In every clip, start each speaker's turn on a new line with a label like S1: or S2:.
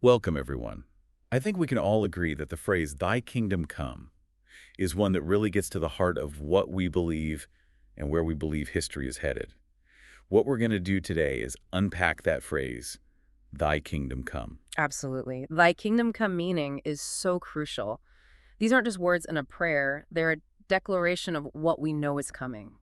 S1: Welcome, everyone. I think we can all agree that the phrase, "Thy kingdom come," is one that really gets to the heart of what we believe and where we believe history is headed. What we're going to do today is unpack that phrase, "Thy kingdom come."
S2: Absolutely. Thy kingdom come meaning is so crucial. These aren't just words in a prayer, they're a declaration of what we know is coming.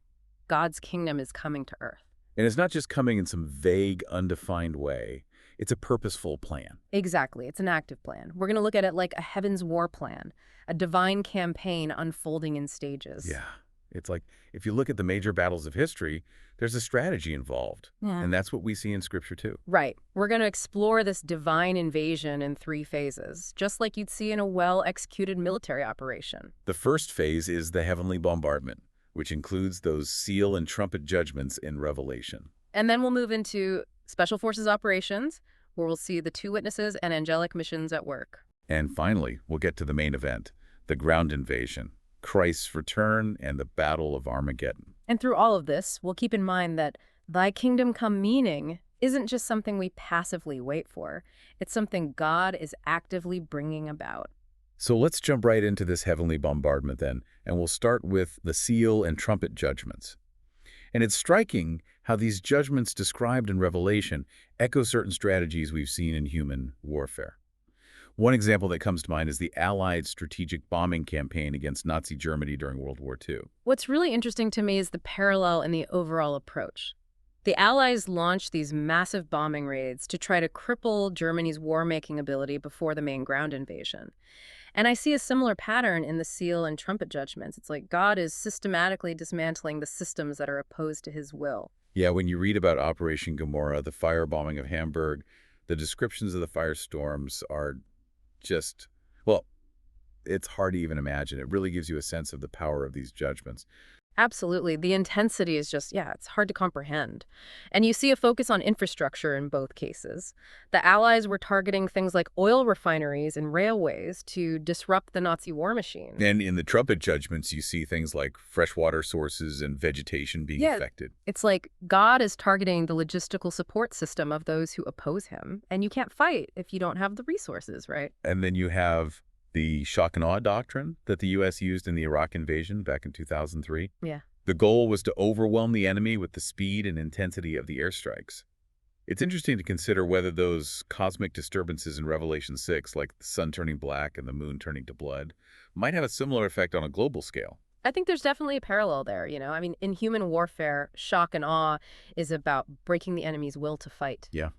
S2: God's kingdom is coming to earth.
S1: And it's not just coming in some vague, undefined way. It's a purposeful plan.
S2: Exactly. It's an active plan. We're going to look at it like a heaven's war plan, a divine campaign unfolding in stages.
S1: Yeah. It's like, if you look at the major battles of history, there's a strategy involved.
S2: Yeah.
S1: And that's what we see in Scripture, too.
S2: Right. We're going to explore this divine invasion in 3 phases, just like you'd see in a well-executed military operation.
S1: The first phase is the heavenly bombardment, which includes those seal and trumpet judgments in Revelation.
S2: And then we'll move into Special Forces operations, where we'll see the 2 witnesses and angelic missions at work.
S1: And finally, we'll get to the main event, the ground invasion, Christ's return, and the Battle of Armageddon.
S2: And through all of this, we'll keep in mind that thy kingdom come meaning isn't just something we passively wait for. It's something God is actively bringing about.
S1: So let's jump right into this heavenly bombardment then, and we'll start with the seal and trumpet judgments. And it's striking how these judgments described in Revelation echo certain strategies we've seen in human warfare. One example that comes to mind is the Allied strategic bombing campaign against Nazi Germany during World War II.
S2: What's really interesting to me is the parallel in the overall approach. The Allies launched these massive bombing raids to try to cripple Germany's war-making ability before the main ground invasion. And I see a similar pattern in the seal and trumpet judgments. It's like God is systematically dismantling the systems that are opposed to his will.
S1: Yeah, when you read about Operation Gomorrah, the firebombing of Hamburg, the descriptions of the firestorms are just, well, it's hard to even imagine. It really gives you a sense of the power of these judgments.
S2: Absolutely. The intensity is just, yeah, it's hard to comprehend. And you see a focus on infrastructure in both cases. The Allies were targeting things like oil refineries and railways to disrupt the Nazi war machine.
S1: And in the trumpet judgments, you see things like freshwater sources and vegetation being affected.
S2: It's like God is targeting the logistical support system of those who oppose him. And you can't fight if you don't have the resources, right?
S1: And then you have the shock and awe doctrine that the U.S. used in the Iraq invasion back in 2003.
S2: Yeah.
S1: The goal was to overwhelm the enemy with the speed and intensity of the airstrikes. It's interesting to consider whether those cosmic disturbances in Revelation 6, like the sun turning black and the moon turning to blood, might have a similar effect on a global scale.
S2: I think there's definitely a parallel there, you know? I mean, in human warfare, shock and awe is about breaking the enemy's will to fight.
S1: Yeah,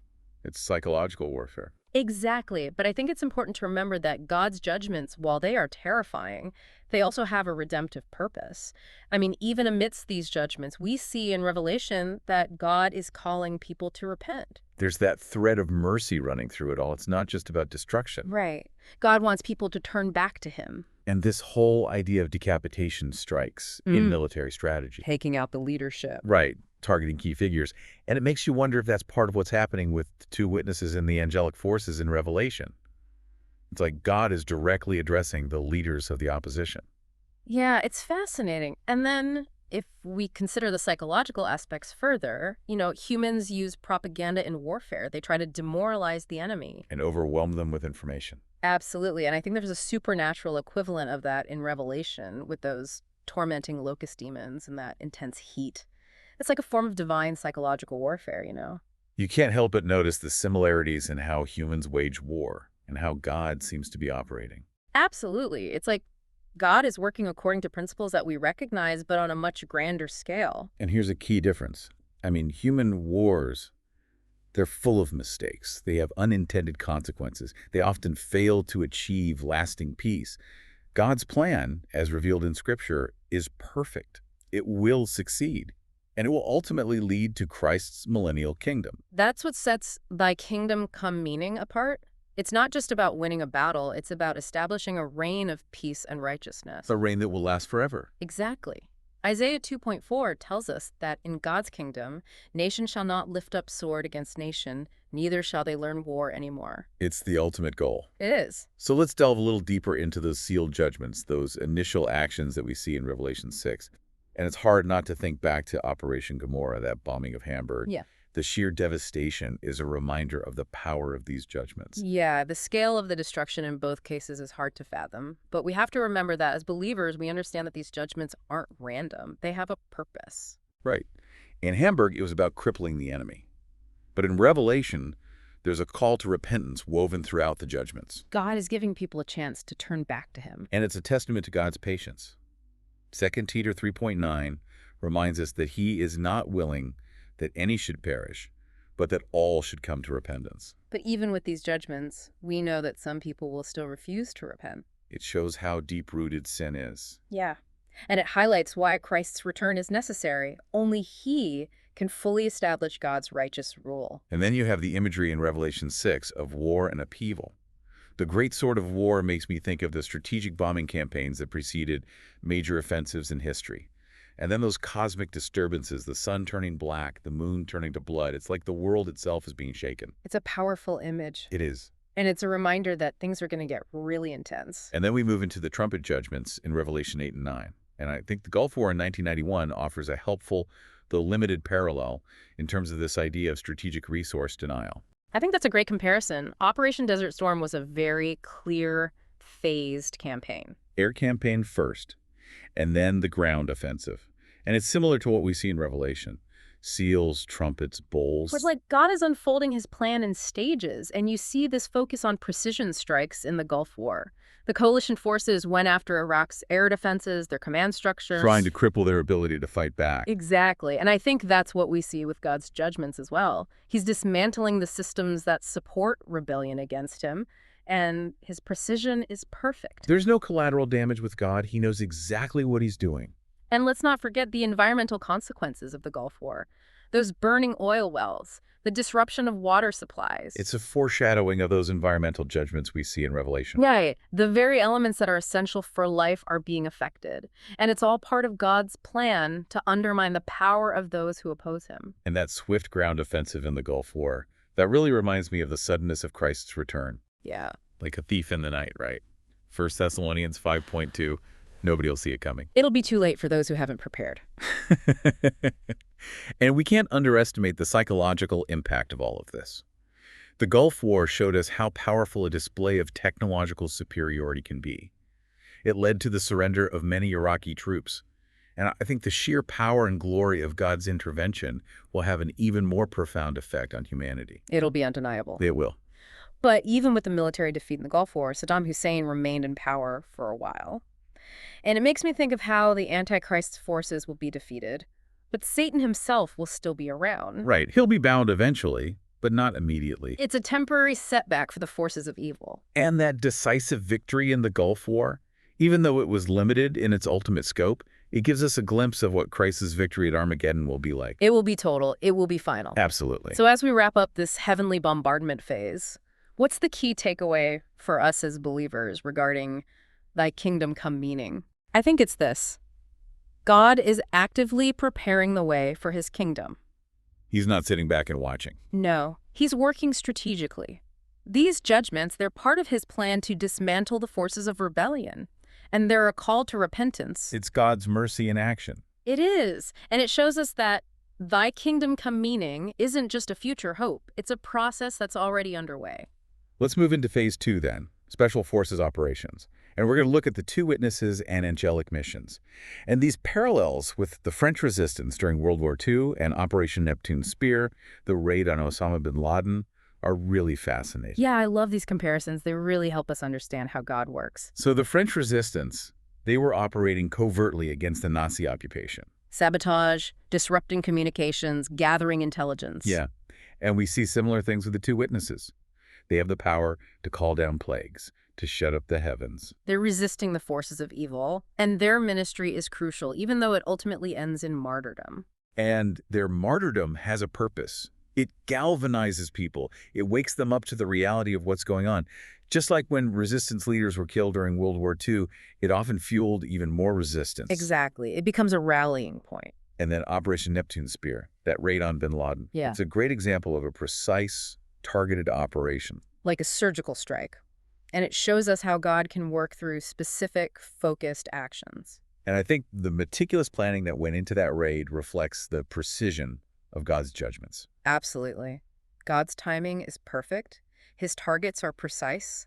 S1: it's psychological warfare.
S2: Exactly. But I think it's important to remember that God's judgments, while they are terrifying, they also have a redemptive purpose. I mean, even amidst these judgments, we see in Revelation that God is calling people to repent.
S1: There's that thread of mercy running through it all. It's not just about destruction.
S2: Right. God wants people to turn back to him.
S1: And this whole idea of decapitation strikes in military strategy.
S2: Taking out the leadership.
S1: Right, targeting key figures. And it makes you wonder if that's part of what's happening with the 2 witnesses and the angelic forces in Revelation. It's like God is directly addressing the leaders of the opposition.
S2: Yeah, it's fascinating. And then if we consider the psychological aspects further, you know, humans use propaganda in warfare. They try to demoralize the enemy.
S1: And overwhelm them with information.
S2: Absolutely. And I think there's a supernatural equivalent of that in Revelation with those tormenting locust demons and that intense heat. It's like a form of divine psychological warfare, you know?
S1: You can't help but notice the similarities in how humans wage war and how God seems to be operating.
S2: Absolutely. It's like God is working according to principles that we recognize, but on a much grander scale.
S1: And here's a key difference. I mean, human wars, they're full of mistakes. They have unintended consequences. They often fail to achieve lasting peace. God's plan, as revealed in Scripture, is perfect. It will succeed, and it will ultimately lead to Christ's millennial kingdom.
S2: That's what sets thy kingdom come meaning apart. It's not just about winning a battle, it's about establishing a reign of peace and righteousness.
S1: A reign that will last forever.
S2: Exactly. Isaiah 2.4 tells us that in God's kingdom, nation shall not lift up sword against nation, neither shall they learn war anymore.
S1: It's the ultimate goal.
S2: It is.
S1: So let's delve a little deeper into those sealed judgments, those initial actions that we see in Revelation 6. And it's hard not to think back to Operation Gomorrah, that bombing of Hamburg.
S2: Yeah.
S1: The sheer devastation is a reminder of the power of these judgments.
S2: Yeah, the scale of the destruction in both cases is hard to fathom. But we have to remember that as believers, we understand that these judgments aren't random. They have a purpose.
S1: Right. In Hamburg, it was about crippling the enemy. But in Revelation, there's a call to repentance woven throughout the judgments.
S2: God is giving people a chance to turn back to him.
S1: And it's a testament to God's patience. 2 Peter 3.9 reminds us that he is not willing that any should perish, but that all should come to repentance.
S2: But even with these judgments, we know that some people will still refuse to repent.
S1: It shows how deep-rooted sin is.
S2: Yeah. And it highlights why Christ's return is necessary. Only he can fully establish God's righteous rule.
S1: And then you have the imagery in Revelation 6 of war and upheaval. The great sword of war makes me think of the strategic bombing campaigns that preceded major offensives in history. And then those cosmic disturbances, the sun turning black, the moon turning to blood. It's like the world itself is being shaken.
S2: It's a powerful image.
S1: It is.
S2: And it's a reminder that things are going to get really intense.
S1: And then we move into the trumpet judgments in Revelation 8 and 9. And I think the Gulf War in 1991 offers a helpful, though limited parallel in terms of this idea of strategic resource denial.
S2: I think that's a great comparison. Operation Desert Storm was a very clear, phased campaign.
S1: Air campaign first, and then the ground offensive. And it's similar to what we see in Revelation. Seals, trumpets, bowls.
S2: It's like God is unfolding his plan in stages, and you see this focus on precision strikes in the Gulf War. The coalition forces went after Iraq's air defenses, their command structures.
S1: Trying to cripple their ability to fight back.
S2: Exactly. And I think that's what we see with God's judgments as well. He's dismantling the systems that support rebellion against him, and his precision is perfect.
S1: There's no collateral damage with God. He knows exactly what he's doing.
S2: And let's not forget the environmental consequences of the Gulf War. Those burning oil wells, the disruption of water supplies.
S1: It's a foreshadowing of those environmental judgments we see in Revelation.
S2: Right. The very elements that are essential for life are being affected. And it's all part of God's plan to undermine the power of those who oppose him.
S1: And that swift ground offensive in the Gulf War, that really reminds me of the suddenness of Christ's return.
S2: Yeah.
S1: Like a thief in the night, right? 1 Thessalonians 5.2. Nobody will see it coming.
S2: It'll be too late for those who haven't prepared.
S1: And we can't underestimate the psychological impact of all of this. The Gulf War showed us how powerful a display of technological superiority can be. It led to the surrender of many Iraqi troops. And I think the sheer power and glory of God's intervention will have an even more profound effect on humanity.
S2: It'll be undeniable.
S1: It will.
S2: But even with the military defeat in the Gulf War, Saddam Hussein remained in power for a while. And it makes me think of how the Antichrist's forces will be defeated, but Satan himself will still be around.
S1: Right. He'll be bound eventually, but not immediately.
S2: It's a temporary setback for the forces of evil.
S1: And that decisive victory in the Gulf War, even though it was limited in its ultimate scope, it gives us a glimpse of what Christ's victory at Armageddon will be like.
S2: It will be total. It will be final.
S1: Absolutely.
S2: So as we wrap up this heavenly bombardment phase, what's the key takeaway for us as believers regarding thy kingdom come meaning? I think it's this. God is actively preparing the way for his kingdom.
S1: He's not sitting back and watching.
S2: No, he's working strategically. These judgments, they're part of his plan to dismantle the forces of rebellion, and they're a call to repentance.
S1: It's God's mercy in action.
S2: It is, and it shows us that thy kingdom come meaning isn't just a future hope. It's a process that's already underway.
S1: Let's move into phase 2 then, Special Forces Operations. And we're going to look at the two witnesses and angelic missions. And these parallels with the French resistance during World War II and Operation Neptune Spear, the raid on Osama bin Laden, are really fascinating.
S2: Yeah, I love these comparisons. They really help us understand how God works.
S1: So the French resistance, they were operating covertly against the Nazi occupation.
S2: Sabotage, disrupting communications, gathering intelligence.
S1: Yeah, and we see similar things with the two witnesses. They have the power to call down plagues, to shut up the heavens.
S2: They're resisting the forces of evil, and their ministry is crucial, even though it ultimately ends in martyrdom.
S1: And their martyrdom has a purpose. It galvanizes people. It wakes them up to the reality of what's going on. Just like when resistance leaders were killed during World War II, it often fueled even more resistance.
S2: Exactly. It becomes a rallying point.
S1: And then Operation Neptune Spear, that raid on bin Laden.
S2: Yeah.
S1: It's a great example of a precise, targeted operation.
S2: Like a surgical strike. And it shows us how God can work through specific, focused actions.
S1: And I think the meticulous planning that went into that raid reflects the precision of God's judgments.
S2: Absolutely. God's timing is perfect, his targets are precise,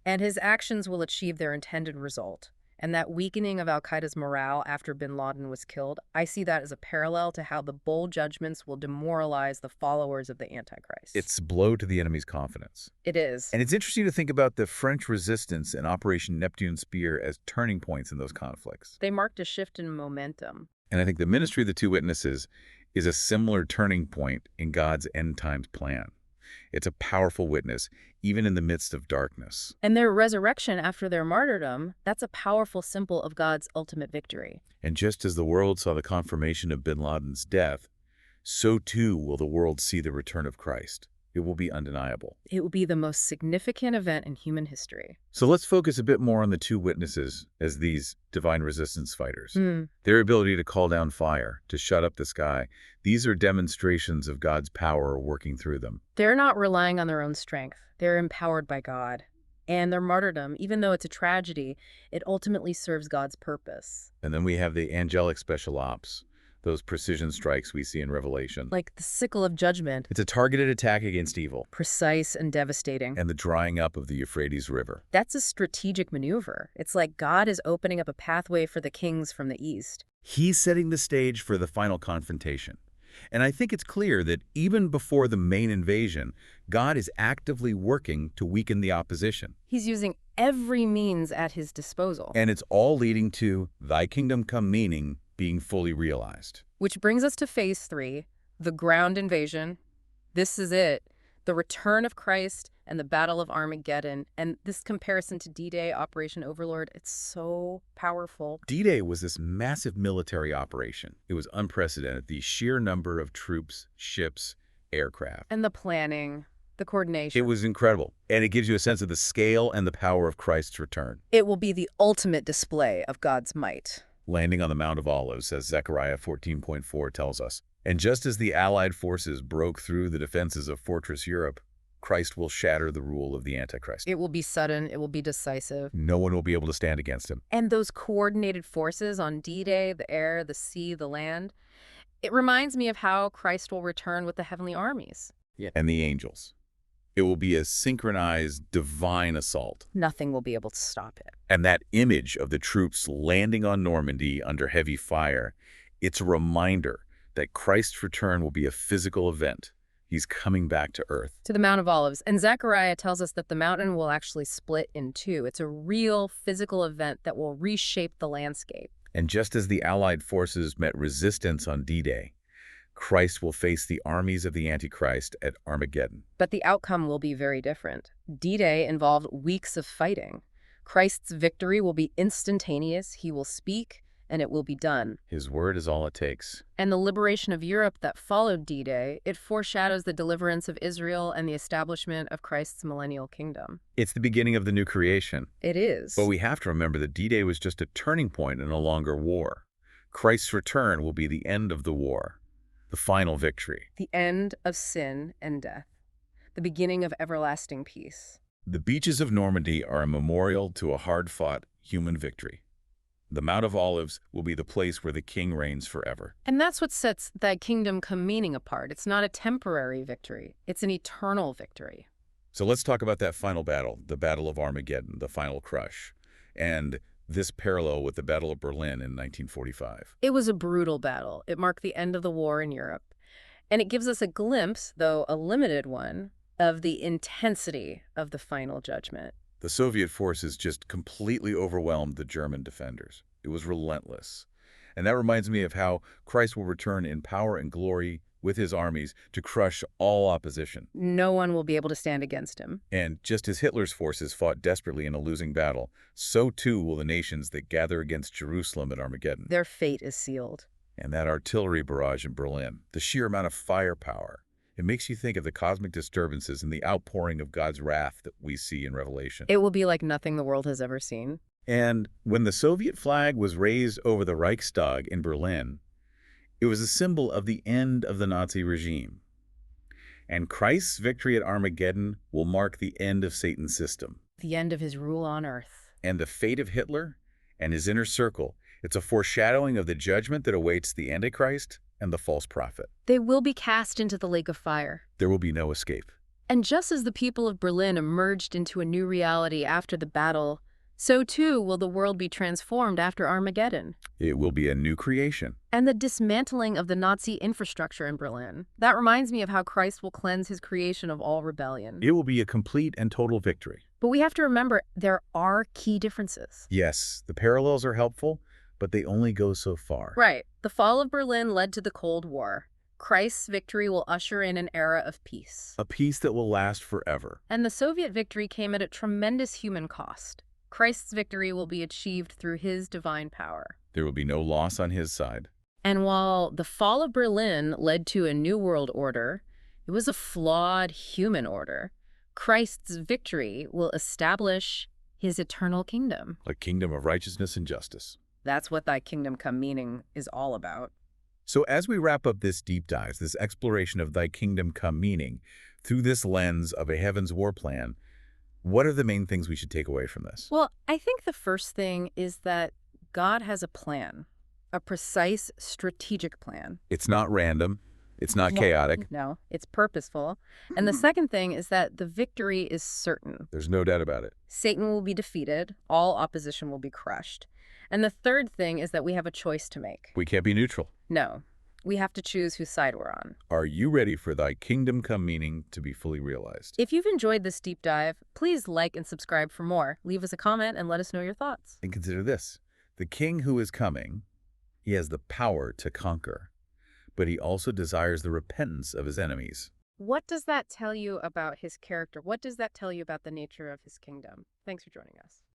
S2: and his actions will achieve their intended result. And that weakening of al-Qaeda's morale after bin Laden was killed, I see that as a parallel to how the bold judgments will demoralize the followers of the Antichrist.
S1: It's a blow to the enemy's confidence.
S2: It is.
S1: And it's interesting to think about the French resistance and Operation Neptune Spear as turning points in those conflicts.
S2: They marked a shift in momentum.
S1: And I think the ministry of the two witnesses is a similar turning point in God's end times plan. It's a powerful witness, even in the midst of darkness.
S2: And their resurrection after their martyrdom, that's a powerful symbol of God's ultimate victory.
S1: And just as the world saw the confirmation of bin Laden's death, so too will the world see the return of Christ. It will be undeniable.
S2: It will be the most significant event in human history.
S1: So let's focus a bit more on the two witnesses as these divine resistance fighters.
S2: Hmm.
S1: Their ability to call down fire, to shut up the sky, these are demonstrations of God's power working through them.
S2: They're not relying on their own strength. They're empowered by God. And their martyrdom, even though it's a tragedy, it ultimately serves God's purpose.
S1: And then we have the angelic special ops, those precision strikes we see in Revelation.
S2: Like the sickle of judgment,
S1: It's a targeted attack against evil
S2: precise and devastating.
S1: and the drying up of the Euphrates River.
S2: That's a strategic maneuver. It's like God is opening up a pathway for the kings from the east.
S1: He's setting the stage for the final confrontation. And I think it's clear that even before the main invasion, God is actively working to weaken the opposition.
S2: He's using every means at his disposal.
S1: And it's all leading to thy kingdom come meaning being fully realized.
S2: Which brings us to phase 3, the ground invasion. This is it. The return of Christ and the Battle of Armageddon. And this comparison to D-Day, Operation Overlord, it's so powerful.
S1: D-Day was this massive military operation. It was unprecedented, the sheer number of troops, ships, aircraft.
S2: And the planning, the coordination.
S1: It was incredible, and it gives you a sense of the scale and the power of Christ's return.
S2: It will be the ultimate display of God's might.
S1: Landing on the Mount of Olives, as Zechariah 14:4 tells us. And just as the Allied forces broke through the defenses of Fortress Europe, Christ will shatter the rule of the Antichrist.
S2: It will be sudden. It will be decisive.
S1: No one will be able to stand against him.
S2: And those coordinated forces on D-Day, the air, the sea, the land, it reminds me of how Christ will return with the heavenly armies.
S1: And the angels. It will be a synchronized divine assault.
S2: Nothing will be able to stop it.
S1: And that image of the troops landing on Normandy under heavy fire, it's a reminder that Christ's return will be a physical event. He's coming back to earth.
S2: To the Mount of Olives. And Zechariah tells us that the mountain will actually split in two. It's a real physical event that will reshape the landscape.
S1: And just as the Allied forces met resistance on D-Day, Christ will face the armies of the Antichrist at Armageddon.
S2: But the outcome will be very different. D-Day involved weeks of fighting. Christ's victory will be instantaneous. He will speak, and it will be done.
S1: His word is all it takes.
S2: And the liberation of Europe that followed D-Day, it foreshadows the deliverance of Israel and the establishment of Christ's millennial kingdom.
S1: It's the beginning of the new creation.
S2: It is.
S1: But we have to remember that D-Day was just a turning point in a longer war. Christ's return will be the end of the war, the final victory.
S2: The end of sin and death. The beginning of everlasting peace.
S1: The beaches of Normandy are a memorial to a hard-fought human victory. The Mount of Olives will be the place where the king reigns forever.
S2: And that's what sets thy kingdom come meaning apart. It's not a temporary victory. It's an eternal victory.
S1: So let's talk about that final battle, the Battle of Armageddon, the final crush, and this parallel with the Battle of Berlin in 1945.
S2: It was a brutal battle. It marked the end of the war in Europe. And it gives us a glimpse, though a limited one, of the intensity of the final judgment.
S1: The Soviet forces just completely overwhelmed the German defenders. It was relentless. And that reminds me of how Christ will return in power and glory with his armies to crush all opposition.
S2: No one will be able to stand against him.
S1: And just as Hitler's forces fought desperately in a losing battle, so too will the nations that gather against Jerusalem at Armageddon.
S2: Their fate is sealed.
S1: And that artillery barrage in Berlin, the sheer amount of firepower, it makes you think of the cosmic disturbances and the outpouring of God's wrath that we see in Revelation.
S2: It will be like nothing the world has ever seen.
S1: And when the Soviet flag was raised over the Reichstag in Berlin, it was a symbol of the end of the Nazi regime. And Christ's victory at Armageddon will mark the end of Satan's system.
S2: The end of his rule on earth.
S1: And the fate of Hitler and his inner circle, It's a foreshadowing of the judgment that awaits the Antichrist and the false prophet.
S2: They will be cast into the lake of fire.
S1: There will be no escape.
S2: And just as the people of Berlin emerged into a new reality after the battle, so too will the world be transformed after Armageddon.
S1: It will be a new creation.
S2: And the dismantling of the Nazi infrastructure in Berlin. That reminds me of how Christ will cleanse his creation of all rebellion.
S1: It will be a complete and total victory.
S2: But we have to remember there are key differences.
S1: Yes, the parallels are helpful, but they only go so far.
S2: Right. The fall of Berlin led to the Cold War. Christ's victory will usher in an era of peace.
S1: A peace that will last forever.
S2: And the Soviet victory came at a tremendous human cost. Christ's victory will be achieved through his divine power.
S1: There will be no loss on his side.
S2: And while the fall of Berlin led to a new world order, it was a flawed human order. Christ's victory will establish his eternal kingdom.
S1: A kingdom of righteousness and justice.
S2: That's what thy kingdom come meaning is all about.
S1: So as we wrap up this deep dive, this exploration of thy kingdom come meaning, through this lens of a heaven's war plan, what are the main things we should take away from this?
S2: Well, I think the first thing is that God has a plan, a precise strategic plan.
S1: It's not random. It's not chaotic.
S2: No, it's purposeful. And the second thing is that the victory is certain.
S1: There's no doubt about it.
S2: Satan will be defeated. All opposition will be crushed. And the third thing is that we have a choice to make.
S1: We can't be neutral.
S2: No, we have to choose whose side we're on.
S1: Are you ready for thy kingdom come meaning to be fully realized?
S2: If you've enjoyed this deep dive, please like and subscribe for more. Leave us a comment and let us know your thoughts.
S1: And consider this. The king who is coming, he has the power to conquer, but he also desires the repentance of his enemies.
S2: What does that tell you about his character? What does that tell you about the nature of his kingdom? Thanks for joining us.